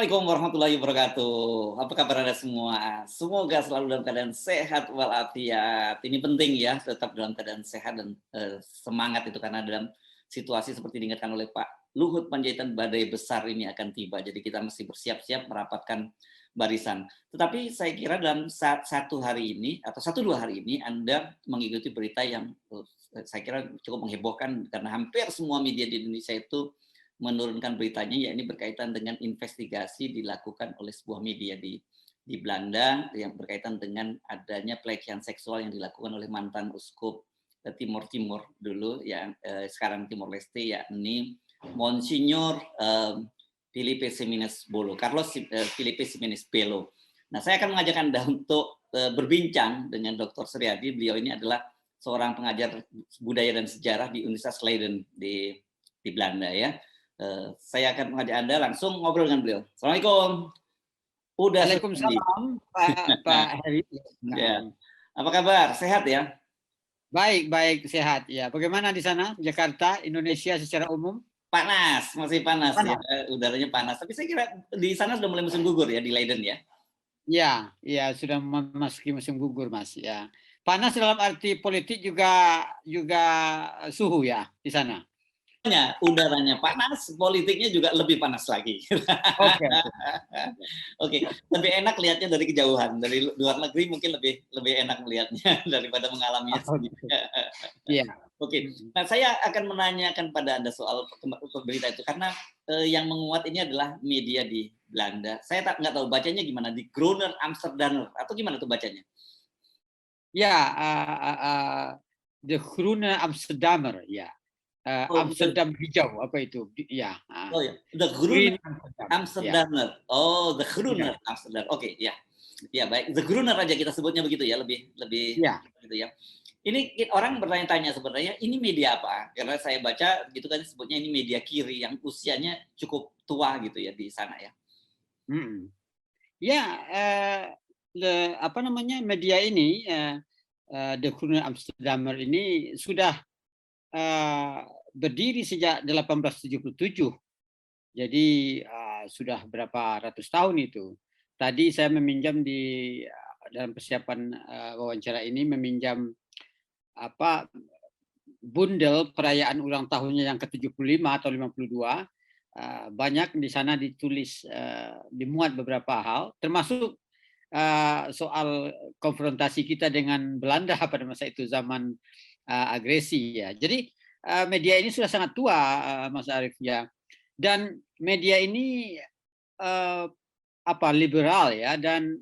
Assalamualaikum warahmatullahi wabarakatuh. Apa kabar Anda semua? Semoga selalu dalam keadaan sehat walafiat. Ini penting ya, tetap dalam keadaan sehat dan semangat itu karena dalam situasi seperti diingatkan oleh Pak Luhut Panjaitan, badai besar ini akan tiba. Jadi kita mesti bersiap-siap merapatkan barisan. Tetapi saya kira dalam satu hari ini atau 1-2 hari ini Anda mengikuti berita yang saya kira cukup menghebohkan karena hampir semua media di Indonesia itu menurunkan beritanya, ya ini berkaitan dengan investigasi dilakukan oleh sebuah media di Belanda yang berkaitan dengan adanya pelecehan seksual yang dilakukan oleh mantan uskup Timur Timur dulu yang sekarang Timor Leste, yakni Monsignor Filipe Ximenes Bolo, Carlos Filipe Ximenes Belo. Nah, saya akan mengajak Anda untuk berbincang dengan Dr. Suryadi. Beliau ini adalah seorang pengajar budaya dan sejarah di Universitas Leiden di Belanda ya. Saya akan mengajak Anda langsung ngobrol dengan beliau. Assalamualaikum. Waalaikumsalam, Pak Heri. Ya. Apa kabar? Sehat ya? Baik, sehat ya. Bagaimana di sana, Jakarta, Indonesia secara umum? Panas, masih panas. Ya. Udaranya panas. Tapi saya kira di sana sudah mulai musim gugur ya, di Leiden ya? Ya, sudah memasuki musim gugur, Mas. Ya, panas dalam arti politik juga suhu ya di sana. Udaranya panas, politiknya juga lebih panas lagi. Oke. Oke, lebih enak lihatnya dari kejauhan. Dari luar negeri mungkin lebih enak melihatnya daripada mengalaminya sendiri. Iya. Oke, nah saya akan menanyakan pada Anda soal berita itu karena yang menguat ini adalah media di Belanda. Saya nggak tahu bacanya gimana, di Groner Amsterdammer atau gimana tuh bacanya? Ya, de Groene Amsterdammer, ya. Amsterdam hijau, apa itu? Ya. Oh ya, the Groene Amsterdammer. Oh, the Groene Amsterdam. Oke, ya. Ya baik, the Groener aja kita sebutnya begitu ya, lebih ya. gitu ya. Ini orang bertanya-tanya sebenarnya ini media apa? Karena saya baca gitu kan sebutnya ini media kiri yang usianya cukup tua gitu ya di sana ya. Ya, apa namanya, media ini, The Groene Amsterdammer ini sudah berdiri sejak 1877. Jadi sudah berapa ratus tahun itu. Tadi saya meminjam dalam persiapan wawancara ini meminjam bundel perayaan ulang tahunnya yang ke-75 atau 52. Banyak di sana ditulis, dimuat beberapa hal, termasuk soal konfrontasi kita dengan Belanda pada masa itu, zaman agresi ya. Jadi media ini sudah sangat tua, Mas Arief ya. Dan media ini liberal ya, dan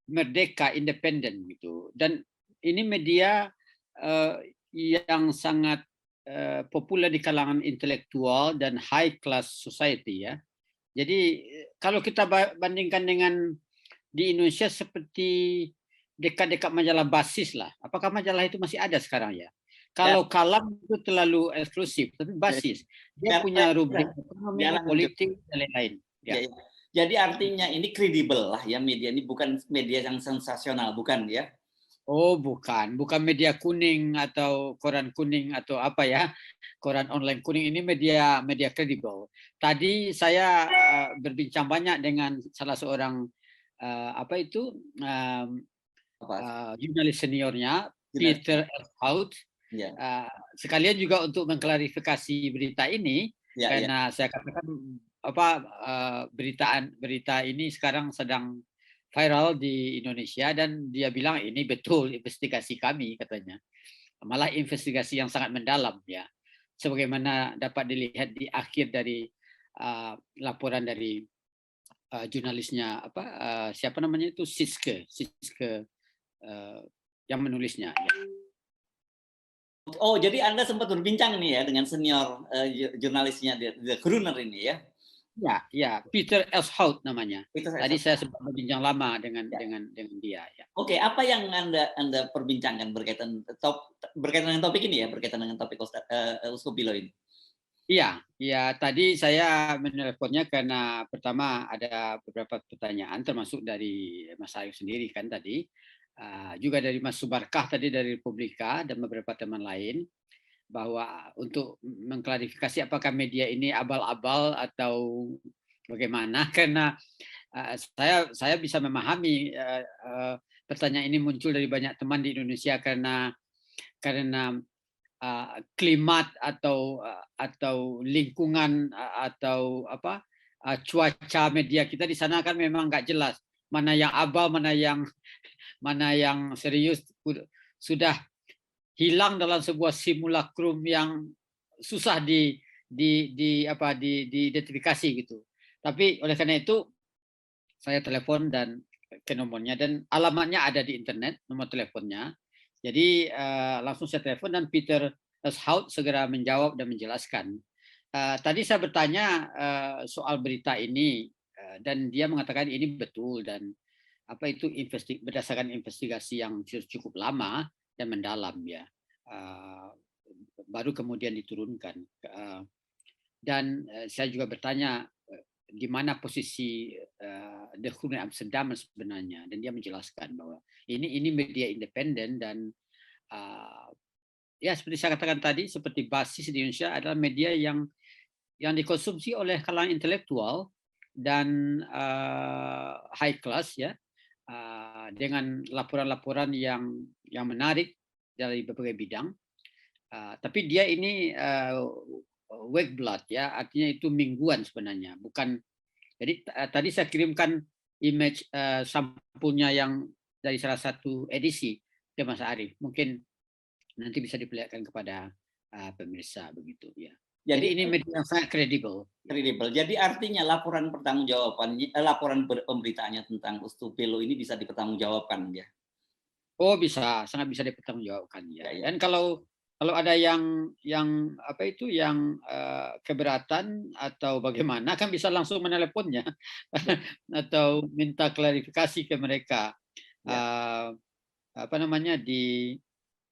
merdeka, independen gitu. Dan ini media yang sangat populer di kalangan intelektual dan high class society ya. Jadi kalau kita bandingkan dengan di Indonesia seperti dekat-dekat majalah basis lah. Apakah majalah itu masih ada sekarang ya? Kalau Kalam itu terlalu eksklusif, tapi basis dia punya rubrik ekonomi, politik dan lain-lain. Ya. Jadi artinya ini kredibel lah ya, media ini bukan media yang sensasional, bukan ya? Oh, bukan media kuning atau koran kuning atau apa ya, koran online kuning. Ini media kredibel. Tadi saya berbincang banyak dengan salah seorang jurnalis seniornya, Peter Elshout. Sekalian juga untuk mengklarifikasi berita ini, karena saya katakan berita ini sekarang sedang viral di Indonesia, dan dia bilang ini betul investigasi kami, katanya. Malah investigasi yang sangat mendalam ya. Sebagaimana dapat dilihat di akhir dari laporan dari jurnalisnya siapa namanya itu, Siske yang menulisnya ya. Oh, jadi Anda sempat berbincang nih ya dengan senior jurnalisnya The Groener ini ya? Ya, Peter Elshout namanya. Tadi saya sempat berbincang lama dengan dia. Ya. Oke, apa yang Anda perbincangkan berkaitan dengan topik ini ya, berkaitan dengan topik Uskup Belo ini? Iya, tadi saya menelponnya karena pertama ada beberapa pertanyaan, termasuk dari Mas Ayu sendiri kan tadi, juga dari Mas Subarkah tadi dari Republika dan beberapa teman lain, bahwa untuk mengklarifikasi apakah media ini abal-abal atau Bagaimana? Karena saya bisa memahami pertanyaan ini muncul dari banyak teman di Indonesia karena klimat atau lingkungan atau apa cuaca media kita di sana kan memang nggak jelas mana yang abal mana yang serius sudah hilang dalam sebuah simulacrum yang susah diidentifikasi gitu. Tapi oleh karena itu saya telepon dan ke nomornya dan alamatnya ada di internet nomor teleponnya. Jadi langsung saya telepon dan Peter Hout segera menjawab dan menjelaskan. Tadi saya bertanya soal berita ini dan dia mengatakan ini betul dan apa itu berdasarkan investigasi yang cukup lama dan mendalam ya. Baru kemudian diturunkan. Dan saya juga bertanya di mana posisi The Groene Amsterdam sebenarnya dan dia menjelaskan bahwa ini media independen dan ya seperti saya katakan tadi seperti basis di Indonesia adalah media yang dikonsumsi oleh kalangan intelektual dan high class ya dengan laporan-laporan yang menarik dari berbagai bidang. Tapi dia ini week blood ya, artinya itu mingguan sebenarnya, bukan. Jadi tadi saya kirimkan image sampulnya yang dari salah satu edisi ke Mas Arief. Mungkin nanti bisa diperlihatkan kepada pemirsa begitu ya. Jadi ini media yang sangat kredibel. Jadi artinya laporan laporan pemberitaannya tentang Ustupelo ini bisa dipertanggungjawabkan ya. Oh bisa, sangat bisa dipertanggungjawabkan ya. Dan kalau ada yang apa itu yang keberatan atau bagaimana kan bisa langsung meneleponnya atau minta klarifikasi ke mereka apa namanya di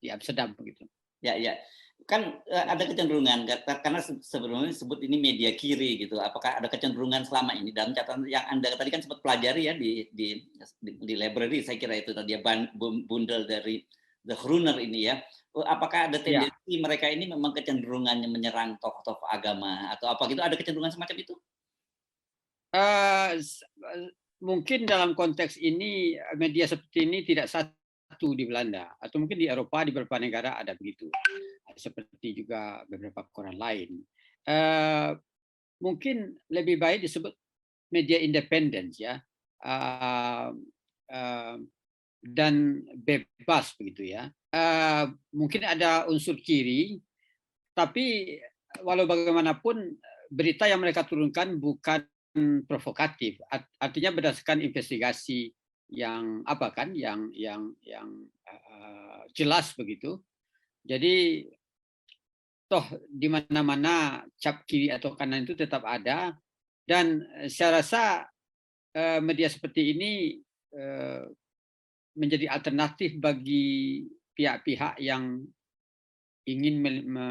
Amsterdam begitu. Ya. Kan ada kecenderungan karena sebelumnya disebut ini media kiri gitu. Apakah ada kecenderungan selama ini dalam catatan yang Anda tadi kan sempat pelajari ya di library saya kira itu tadi ya bundel dari The Groener ini ya. Apakah ada tendensi mereka ini memang kecenderungannya menyerang tokoh-tokoh agama atau apa gitu? Ada kecenderungan semacam itu? Mungkin dalam konteks ini media seperti ini tidak satu di Belanda atau mungkin di Eropa di beberapa negara ada begitu. Seperti juga beberapa koran lain. Mungkin lebih baik disebut media independen ya dan bebas begitu ya. Mungkin ada unsur kiri, tapi walau bagaimanapun berita yang mereka turunkan bukan provokatif, artinya berdasarkan investigasi yang jelas begitu. Jadi toh di mana-mana cap kiri atau kanan itu tetap ada dan saya rasa media seperti ini menjadi alternatif bagi pihak-pihak yang ingin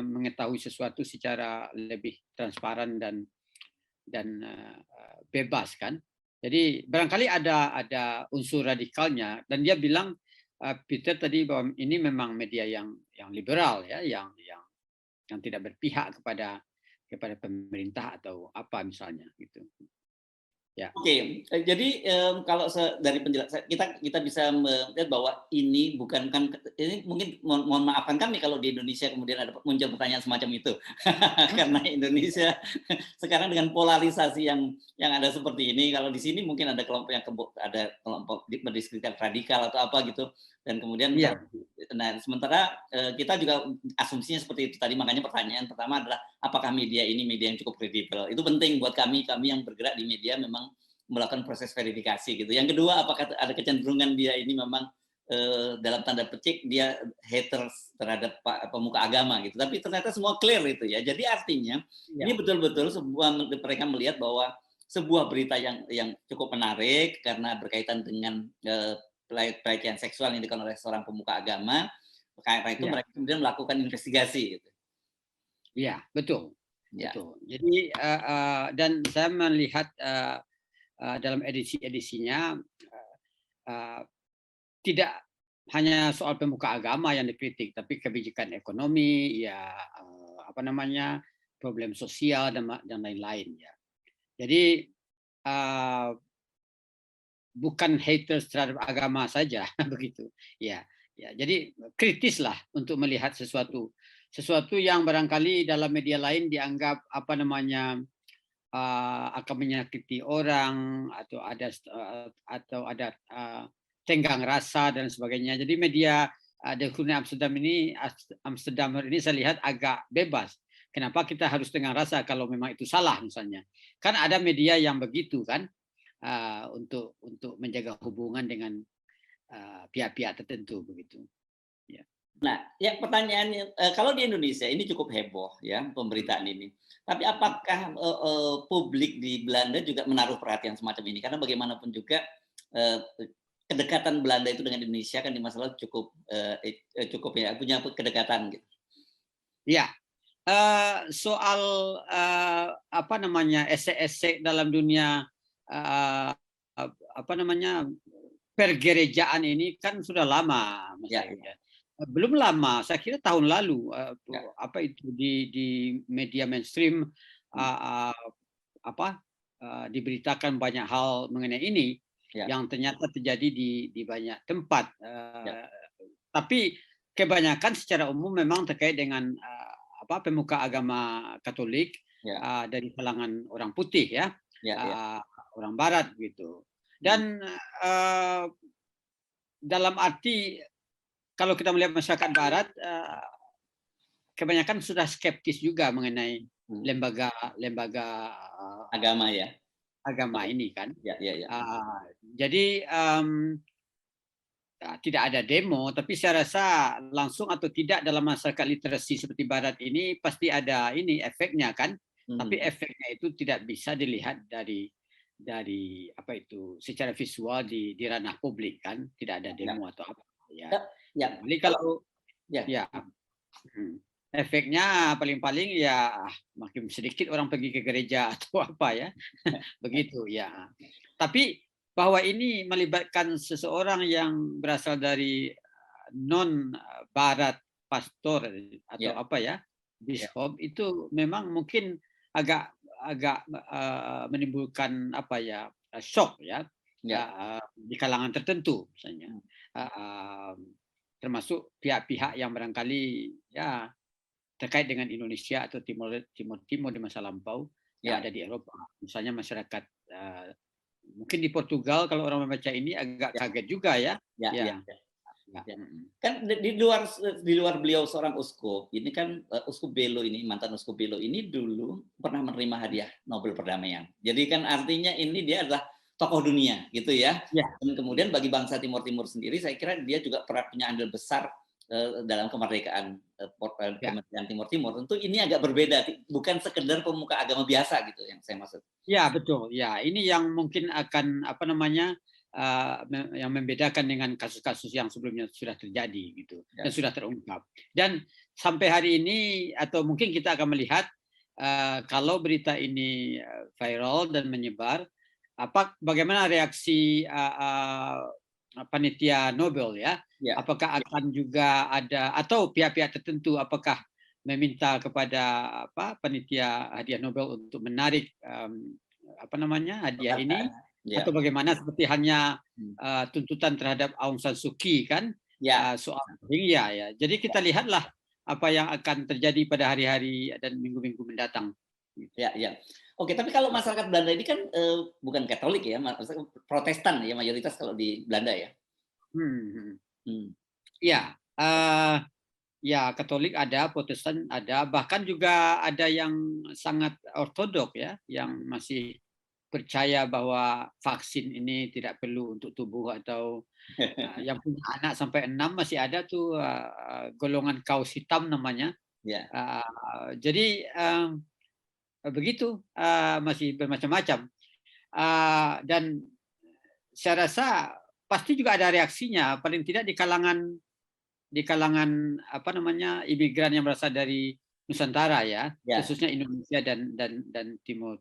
mengetahui sesuatu secara lebih transparan dan bebas kan. Jadi barangkali ada unsur radikalnya dan dia bilang Peter tadi bahwa ini memang media yang liberal ya, yang tidak berpihak kepada pemerintah atau apa misalnya gitu. Ya. Oke, jadi kalau dari penjelasan kita bisa melihat bahwa ini bukan kan ini mungkin mohon maafkan kami kalau di Indonesia kemudian ada muncul pertanyaan semacam itu karena Indonesia sekarang dengan polarisasi yang ada seperti ini, kalau di sini mungkin ada kelompok berdiskusi radikal atau apa gitu dan kemudian nah sementara kita juga asumsinya seperti itu tadi, makanya pertanyaan pertama adalah apakah media ini media yang cukup kredibel. Itu penting buat kami yang bergerak di media memang melakukan proses verifikasi gitu. Yang kedua, apakah ada kecenderungan dia ini memang dalam tanda petik dia haters terhadap pemuka agama gitu. Tapi ternyata semua clear itu ya. Jadi artinya ini betul-betul mereka melihat bahwa sebuah berita yang cukup menarik karena berkaitan dengan pelecehan seksual yang dilakukan oleh seorang pemuka agama. Karena itu mereka kemudian melakukan investigasi gitu. Iya, betul. Betul. Jadi dan saya melihat dalam edisi-edisinya tidak hanya soal pemuka agama yang dikritik, tapi kebijakan ekonomi, ya problem sosial dan lain-lain ya. Jadi uh, bukan haters terhadap agama saja begitu. Ya, ya. Jadi kritislah untuk melihat sesuatu yang barangkali dalam media lain dianggap apa namanya akan menyakiti orang atau ada tenggang rasa dan sebagainya. Jadi media The Groene Amsterdammer ini saya lihat agak bebas. Kenapa kita harus tenggang rasa kalau memang itu salah misalnya? Kan ada media yang begitu kan untuk menjaga hubungan dengan pihak-pihak tertentu begitu. Ya. Nah, ya pertanyaannya, kalau di Indonesia ini cukup heboh ya pemberitaan ini. Tapi apakah publik di Belanda juga menaruh perhatian semacam ini? Karena bagaimanapun juga eh, kedekatan Belanda itu dengan Indonesia kan di masa lalu cukup ya punya kedekatan gitu. Ya, soal apa namanya esek-esek dalam dunia apa namanya pergerejaan ini kan sudah lama, Mas Ya, ya. Belum lama, saya kira tahun lalu ya. apa itu di media mainstream apa diberitakan banyak hal mengenai ini Ya. yang ternyata terjadi di banyak tempat. Ya. Tapi kebanyakan secara umum memang terkait dengan apa pemuka agama Katolik Ya. dari kalangan orang putih ya, Ya. Ya. orang Barat gitu. Dan dalam arti kalau kita melihat masyarakat Barat, kebanyakan sudah skeptis juga mengenai lembaga agama ya. Agama ini kan. Ya, ya, ya. Jadi tidak ada demo, tapi saya rasa langsung atau tidak dalam masyarakat literasi seperti Barat ini pasti ada ini efeknya kan. Tapi efeknya itu tidak bisa dilihat dari apa itu secara visual di ranah publik kan, tidak ada demo atau apa ya. Jadi kalau ya efeknya paling-paling ya makin sedikit orang pergi ke gereja atau apa ya begitu ya. Tapi bahwa ini melibatkan seseorang yang berasal dari non Barat, pastor atau apa ya, biskop itu memang mungkin agak menimbulkan apa ya shock ya di kalangan tertentu misalnya, termasuk pihak-pihak yang barangkali ya terkait dengan Indonesia atau Timur di masa lampau yang ada di Eropa, misalnya masyarakat mungkin di Portugal kalau orang membaca ini agak kaget juga ya. Kan di luar beliau seorang uskup, ini kan Uskup Belo ini, mantan Uskup Belo ini dulu pernah menerima hadiah Nobel perdamaian. Jadi kan artinya ini dia adalah tokoh dunia gitu ya. Dan kemudian bagi bangsa Timur Timur sendiri saya kira dia juga pernah punya andil besar dalam kemerdekaan kemerdekaan Timur Timur. Tentu ini agak berbeda, bukan sekedar pemuka agama biasa gitu yang saya maksud. Ya betul. Ya ini yang mungkin akan apa namanya yang membedakan dengan kasus-kasus yang sebelumnya sudah terjadi gitu dan sudah terungkap. Dan sampai hari ini atau mungkin kita akan melihat kalau berita ini viral dan menyebar, bagaimana reaksi panitia Nobel ya? Apakah akan juga ada atau pihak-pihak tertentu apakah meminta kepada panitia hadiah Nobel untuk menarik apa namanya hadiah ini atau bagaimana seperti hanya tuntutan terhadap Aung San Suu Kyi kan soal Rohingya ya. Jadi kita lihatlah apa yang akan terjadi pada hari-hari dan minggu-minggu mendatang. Ya. Oke, tapi kalau masyarakat Belanda ini kan bukan Katolik ya, Protestan ya mayoritas kalau di Belanda ya. Ya, ya Katolik ada, Protestan ada, bahkan juga ada yang sangat ortodok ya, yang masih percaya bahwa vaksin ini tidak perlu untuk tubuh atau yang punya anak sampai 6 masih ada tuh golongan kaus hitam namanya. Jadi begitu masih bermacam-macam dan saya rasa pasti juga ada reaksinya paling tidak di kalangan apa namanya imigran yang berasal dari Nusantara ya, khususnya Indonesia dan Timur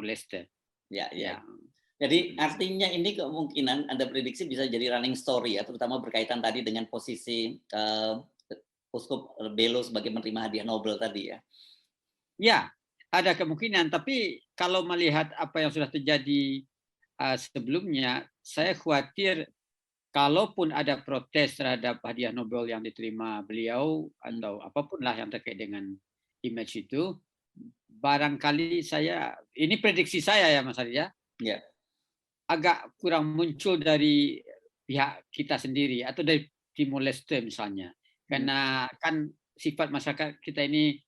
Leste. Ya. Jadi artinya ini kemungkinan Anda prediksi bisa jadi running story ya, terutama berkaitan tadi dengan posisi Uskup Belo sebagai penerima hadiah Nobel tadi ya. Ya, ada kemungkinan, tapi kalau melihat apa yang sudah terjadi sebelumnya, saya khawatir kalaupun ada protes terhadap hadiah Nobel yang diterima beliau atau apapun lah yang terkait dengan image itu, barangkali ini prediksi saya ya Mas Arya, Ya, agak kurang muncul dari pihak kita sendiri atau dari Timor Leste misalnya. Karena kan sifat masyarakat kita ini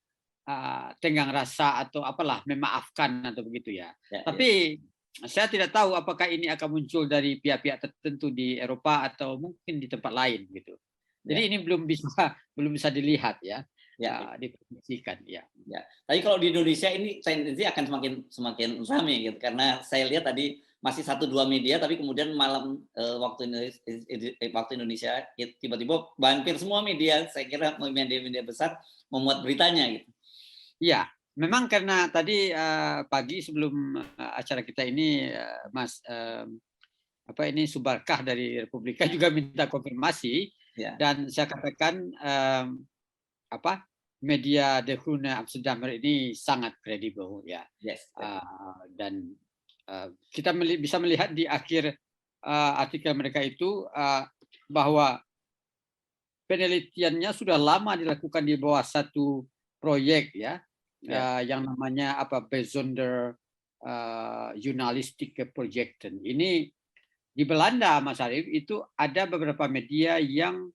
tenggang rasa atau apalah, memaafkan atau begitu ya. ya, ya. Tapi saya tidak tahu apakah ini akan muncul dari pihak-pihak tertentu di Eropa atau mungkin di tempat lain gitu. Jadi Ya. ini belum bisa dilihat ya, Ya. diprediksikan ya. Ya, tapi kalau di Indonesia ini tendensi akan semakin ramai gitu, karena saya lihat tadi masih 1-2 media, tapi kemudian malam waktu Indonesia tiba-tiba hampir semua media, saya kira media-media besar memuat beritanya gitu. Iya, memang karena tadi pagi sebelum acara kita ini Mas ini Subarkah dari Republika juga minta konfirmasi Ya. dan saya katakan media De Groene Amsterdammer ini sangat kredibel ya. Yes. Dan kita bisa melihat di akhir artikel mereka itu bahwa penelitiannya sudah lama dilakukan di bawah satu proyek ya, yang namanya Bijzonder Journalistische Projecten. Ini di Belanda, Mas Arief, itu ada beberapa media yang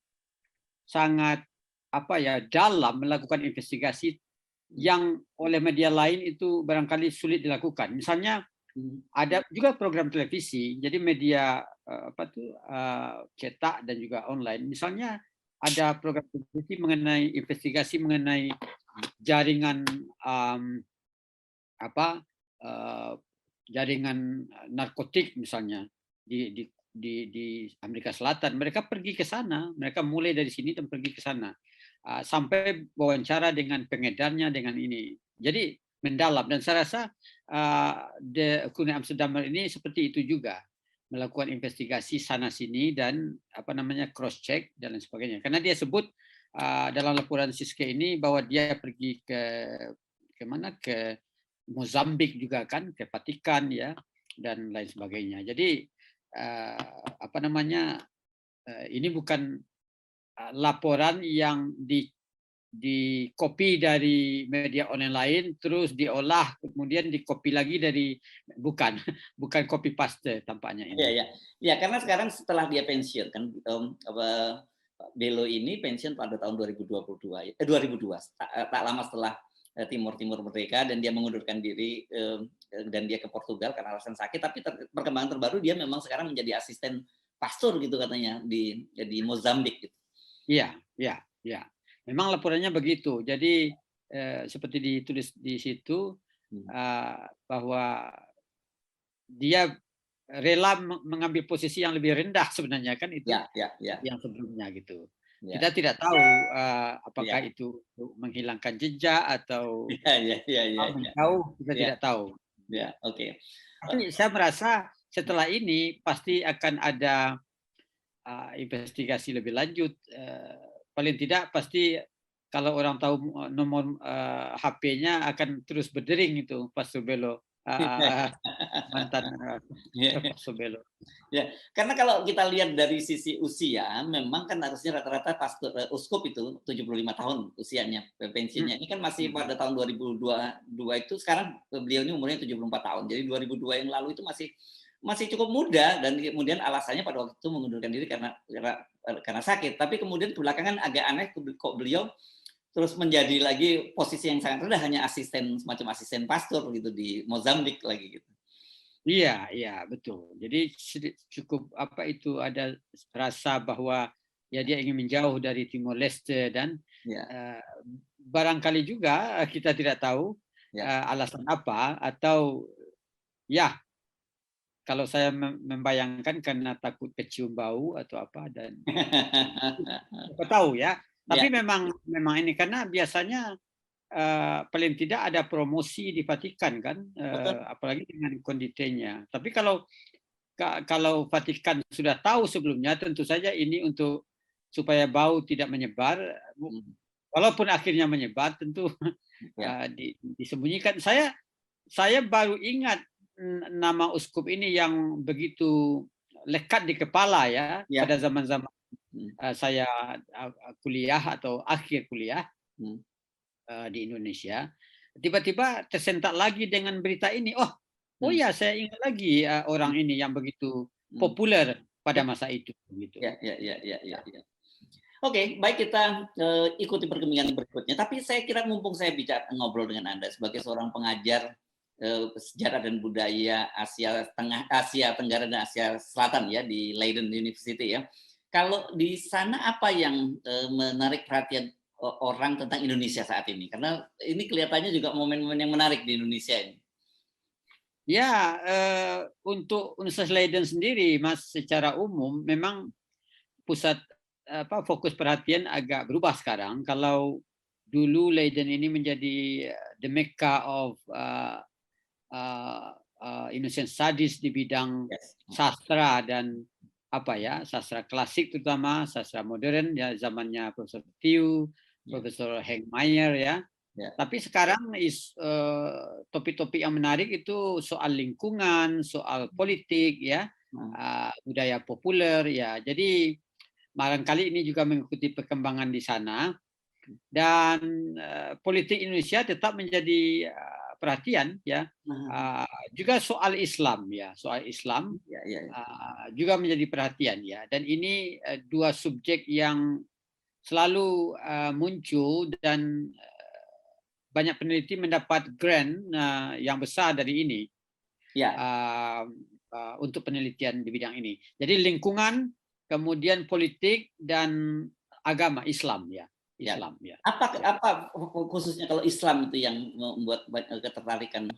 sangat dalam melakukan investigasi yang oleh media lain itu barangkali sulit dilakukan. Misalnya ada juga program televisi, jadi media cetak dan juga online. Misalnya ada program televisi mengenai investigasi mengenai jaringan jaringan narkotik misalnya di Amerika Selatan. Mereka pergi ke sana, mereka mulai dari sini dan pergi ke sana sampai wawancara dengan pengedarnya dengan ini. Jadi mendalam, dan saya rasa De Groene Amsterdammer ini seperti itu juga, melakukan investigasi sana sini dan cross check dan lain sebagainya. Karena dia sebut dalam laporan Siske ini bahwa dia pergi ke Mozambik juga kan, ke Vatikan ya, dan lain sebagainya. Jadi ini bukan laporan yang di copy dari media online lain terus diolah kemudian di copy lagi dari bukan copy paste tampaknya ini. Ya, karena sekarang setelah dia pensiun kan Belo ini pensiun pada tahun 2002 tak lama setelah Timur Merdeka, dan dia mengundurkan diri dan dia ke Portugal karena alasan sakit. Tapi perkembangan terbaru dia memang sekarang menjadi asisten pastor gitu katanya di Mozambik gitu. Iya. Memang laporannya begitu. Jadi seperti ditulis di situ bahwa dia rela mengambil posisi yang lebih rendah sebenarnya kan itu yang sebelumnya gitu. Kita tidak tahu apakah itu menghilangkan jejak atau menjauh, kita tidak tahu. Oke. Tapi saya merasa setelah ini pasti akan ada investigasi lebih lanjut. Paling tidak pasti kalau orang tahu nomor HP-nya akan terus berdering itu Pastor Belo, mantan Pastor Belo. Ya, karena kalau kita lihat dari sisi usia, memang kan harusnya rata-rata pastor uskup itu 75 tahun usianya, pensiunnya. Ini kan masih pada tahun 2002 itu, sekarang beliau ini umurnya 74 tahun. Jadi 2002 yang lalu itu masih cukup muda, dan kemudian alasannya pada waktu itu mengundurkan diri karena sakit. Tapi kemudian belakangan agak aneh kok beliau terus menjadi lagi posisi yang sangat rendah, hanya semacam asisten pastor gitu di Mozambik lagi gitu. Iya, betul. Jadi cukup ada rasa bahwa ya dia ingin menjauh dari Timor Leste dan barangkali juga kita tidak tahu alasan apa, atau ya kalau saya membayangkan karena takut kecium bau atau apa, dan kita tahu ya. Tapi memang ini karena biasanya paling tidak ada promosi di Vatikan kan, apalagi dengan kondisinya. Tapi kalau Vatikan sudah tahu sebelumnya, tentu saja ini supaya bau tidak menyebar, walaupun akhirnya menyebar, tentu Ya, disembunyikan. Saya baru ingat nama uskup ini yang begitu lekat di kepala ya pada ya. zaman-zaman Hmm, saya kuliah atau akhir kuliah hmm, di Indonesia. Tiba-tiba tersentak lagi dengan berita ini. Oh hmm, ya, saya ingat lagi hmm, orang ini yang begitu hmm. populer pada Ya, masa itu gitu. ya, ya, ya, ya, ya, ya. Oke, baik kita ikuti perkembangan berikutnya. Tapi saya kira mumpung saya bicara ngobrol dengan Anda sebagai seorang pengajar sejarah dan budaya Asia Tengah, Asia Tenggara dan Asia Selatan ya di Leiden University ya. Kalau di sana apa yang menarik perhatian orang tentang Indonesia saat ini? Karena ini kelihatannya juga momen-momen yang menarik di Indonesia ini. Ya, untuk Universitas Leiden sendiri, Mas, secara umum memang pusat fokus perhatian agak berubah sekarang. Kalau dulu Leiden ini menjadi the mecca of uh, Indonesian Studies di bidang Yes. sastra dan sastra klasik terutama sastra modern ya zamannya Profesor Tiu, Ya, Profesor Henk Mayer ya. ya. Tapi sekarang topik-topik yang menarik itu soal lingkungan, soal politik ya, Hmm. budaya populer ya. Jadi barangkali ini juga mengikuti perkembangan di sana dan politik Indonesia tetap menjadi perhatian ya. Nah, Juga soal Islam ya, soal Islam ya, ya, ya. juga menjadi perhatian ya. Dan ini dua subjek yang selalu muncul dan banyak peneliti mendapat grant yang besar dari ini Ya. uh, untuk penelitian di bidang ini. Jadi lingkungan, kemudian politik dan agama Islam ya, Ya. Islam ya. Apa khususnya kalau Islam itu yang membuat ketertarikan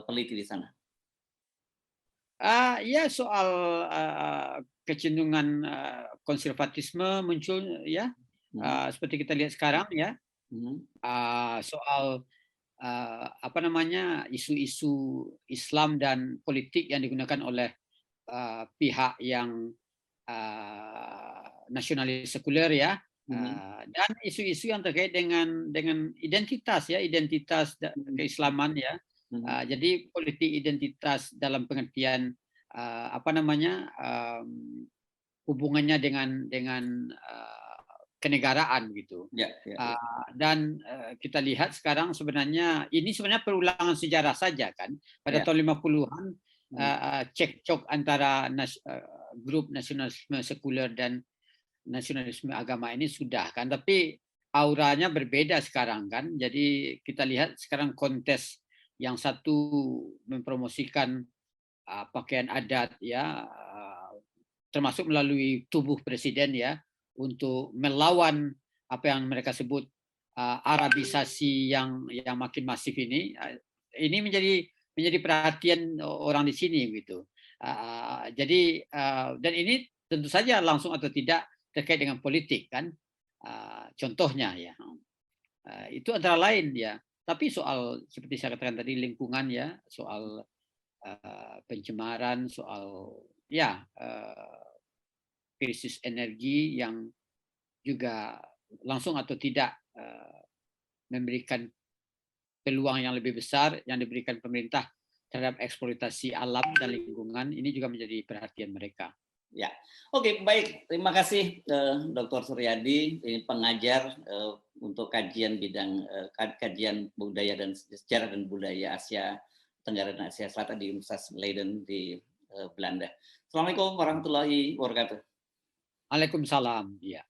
peneliti di sana? Ya soal kecenderungan konservatisme muncul ya, Mhm, seperti kita lihat sekarang ya, mhm, soal isu-isu Islam dan politik yang digunakan oleh pihak yang nasionalis sekuler ya, mhm, dan isu-isu yang terkait dengan identitas ya, identitas mhm, keislaman ya. mhm. Jadi politik identitas dalam pengertian hubungannya dengan kenegaraan gitu. Ya, ya, ya. Dan kita lihat sekarang sebenarnya ini sebenarnya perulangan sejarah saja kan. Pada Ya. tahun 50-an Mhm, cekcok antara grup nasionalisme sekuler dan nasionalisme agama ini sudah kan, tapi auranya berbeda sekarang kan. Jadi kita lihat sekarang kontes yang satu mempromosikan pakaian adat ya, termasuk melalui tubuh presiden ya, untuk melawan apa yang mereka sebut Arabisasi yang makin masif ini. Ini menjadi perhatian orang di sini gitu. Jadi dan ini tentu saja langsung atau tidak terkait dengan politik kan. Contohnya ya, itu antara lain ya. Tapi soal seperti saya katakan tadi lingkungan ya, soal pencemaran, soal ya krisis energi yang juga langsung atau tidak memberikan peluang yang lebih besar yang diberikan pemerintah terhadap eksploitasi alam dan lingkungan ini juga menjadi perhatian mereka. Ya. Oke, baik. Terima kasih Dr. Suryadi, ini pengajar untuk kajian bidang kajian budaya dan sejarah dan budaya Asia Tenggara dan Asia Selatan di Universitas Leiden di Belanda. Assalamualaikum warahmatullahi wabarakatuh. Waalaikumsalam. Ya.